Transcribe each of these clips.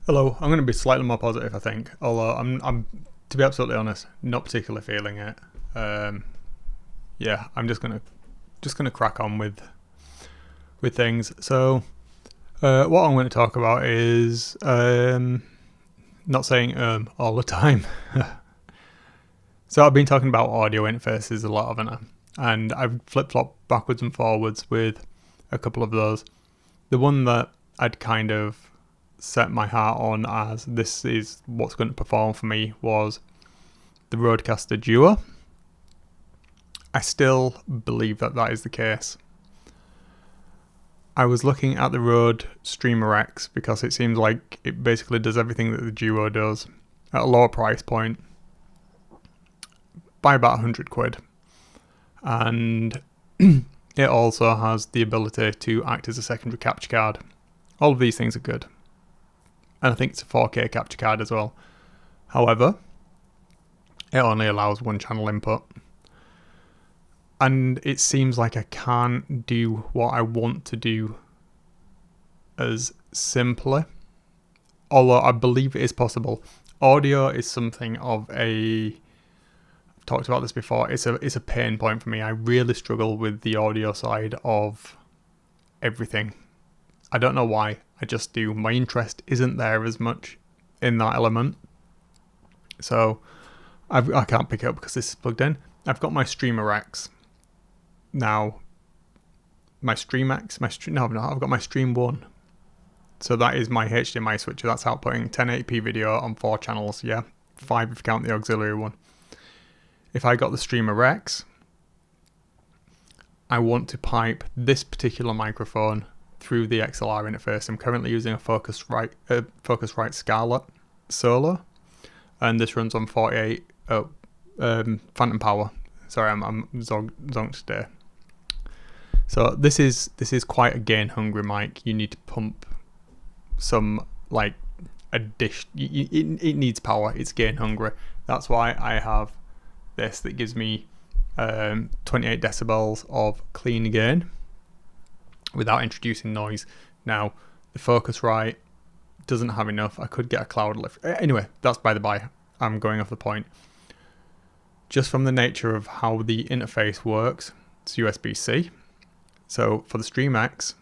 Hello, I'm going to be slightly more positive, I think. Although I'm to be absolutely honest, not particularly feeling it. Um, yeah, I'm just gonna crack on with things. So, what I'm going to talk about is not saying all the time. So I've been talking about audio interfaces a lot, haven't I? And I've flip flopped backwards and forwards with a couple of those. The one that I'd kind of set my heart on as this is what's going to perform for me was the Rodecaster Duo. I still believe that that is the case. I was looking at the Rode Streamer X because it seems like it basically does everything that the Duo does at a lower price point by about 100 quid. And it also has the ability to act as a secondary capture card. All of these things are good. And I think it's a 4K capture card as well. However, it only allows one channel input. And it seems like I can't do what I want to do as simply. Although I believe it is possible. Audio is something of a... I've talked about this before. It's a pain point for me. I really struggle with the audio side of everything. I don't know why. I just do. My interest isn't there as much in that element. So I can't pick it up because this is plugged in. I've got my Streamer X. Now, my Stream X, I've got my Stream 1. So that is my HDMI switcher. That's outputting 1080p video on 4 channels, yeah. 5 if you count the auxiliary one. If I got the Streamer X, I want to pipe this particular microphone through the XLR interface. I'm currently using a Focusrite Scarlett Solo, and this runs on 48 phantom power. Sorry, I'm zonked today. So this is quite a gain hungry mic. You need to pump some like a dish. It needs power. It's gain hungry. That's why I have this that gives me 28 decibels of clean gain without introducing noise. Now the Focusrite doesn't have enough. I could get a cloud lift. Anyway, that's by the by. I'm going off the point. Just from the nature of how the interface works, it's USB-C. So for the Stream X,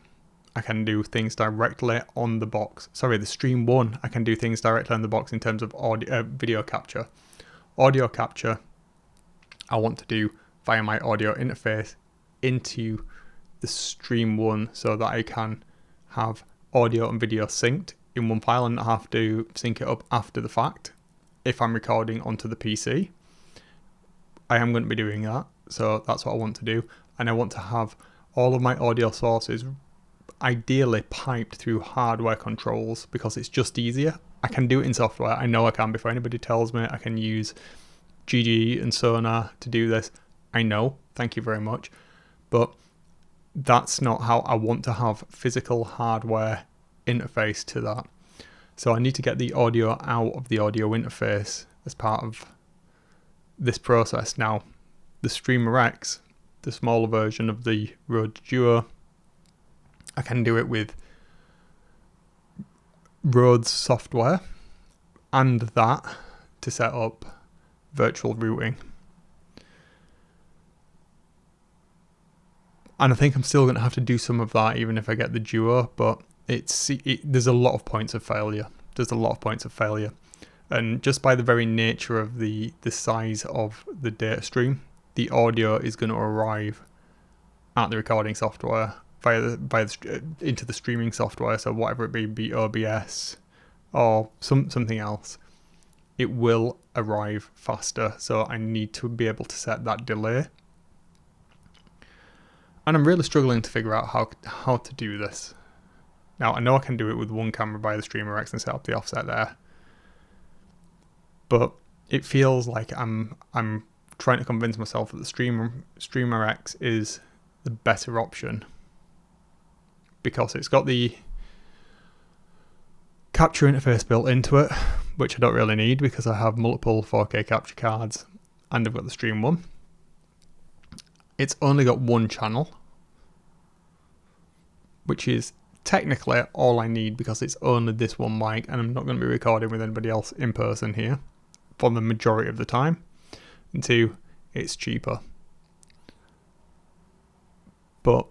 I can do things directly on the box. Sorry, the Stream 1, I can do things directly on the box in terms of audio, video capture. Audio capture, I want to do via my audio interface into the Stream 1 so that I can have audio and video synced in one file and not have to sync it up after the fact if I'm recording onto the PC. I am going to be doing that, so that's what I want to do. And I want to have all of my audio sources ideally piped through hardware controls because it's just easier. I can do it in software. I know I can before anybody tells me. I can use GG and Sonar to do this. I know, thank you very much. But that's not how I want to have physical hardware interface to that. So I need to get the audio out of the audio interface as part of this process. Now, the Streamer X, the smaller version of the Rode Duo, I can do it with Rode's software and that to set up virtual routing. And I think I'm still going to have to do some of that even if I get the Duo, but there's a lot of points of failure. And just by the very nature of the size of the data stream, the audio is going to arrive at the recording software into the streaming software. So whatever it be OBS or something else, it will arrive faster. So I need to be able to set that delay. And I'm really struggling to figure out how to do this. Now I know I can do it with one camera by the Streamer X and set up the offset there, but it feels like I'm trying to convince myself that the Streamer X is the better option because it's got the capture interface built into it, which I don't really need because I have multiple 4K capture cards and I've got the Stream 1. It's only got one channel, which is technically all I need, because it's only this one mic and I'm not going to be recording with anybody else in person here for the majority of the time. And 2, it's cheaper. But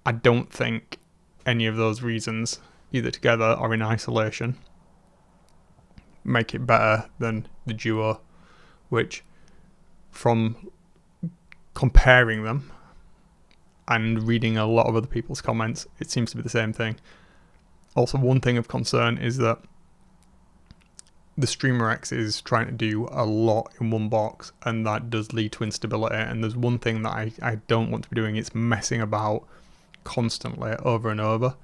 I don't think any of those reasons, either together or in isolation, make it better than the Duo, which, from comparing them and reading a lot of other people's comments, it seems to be the same thing. Also, one thing of concern is that the Streamer X is trying to do a lot in one box, and that does lead to instability. And there's one thing that I don't want to be doing, it's messing about constantly over and over.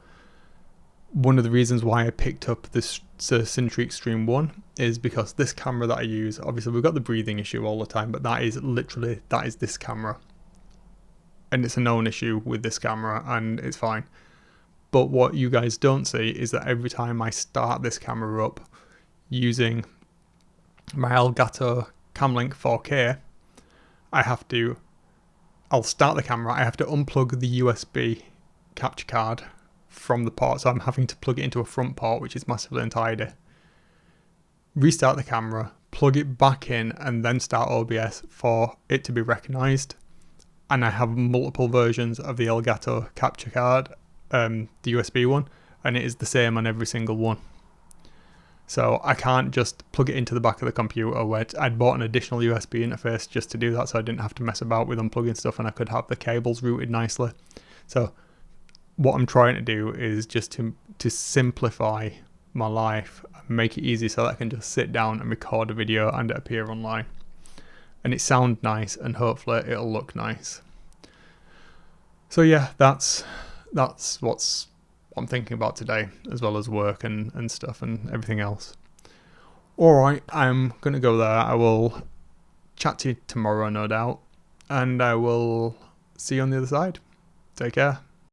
One of the reasons why I picked up this Cinetry Extreme 1 is because this camera that I use, obviously we've got the breathing issue all the time, but that is this camera. And it's a known issue with this camera, and it's fine. But what you guys don't see is that every time I start this camera up using my Elgato Camlink 4K, I'll start the camera, I have to unplug the USB capture card from the port, so I'm having to plug it into a front port, which is massively untidy. Restart the camera, plug it back in, and then start OBS for it to be recognised. And I have multiple versions of the Elgato capture card, the USB one, and it is the same on every single one. So I can't just plug it into the back of the computer, where I'd bought an additional USB interface just to do that, so I didn't have to mess about with unplugging stuff, and I could have the cables routed nicely. So what I'm trying to do is just to simplify my life and make it easy so that I can just sit down and record a video and it appear online. And it sounds nice, and hopefully it'll look nice. So yeah, that's what I'm thinking about today, as well as work and stuff and everything else. Alright, I'm going to go there. I will chat to you tomorrow, no doubt, and I will see you on the other side. Take care.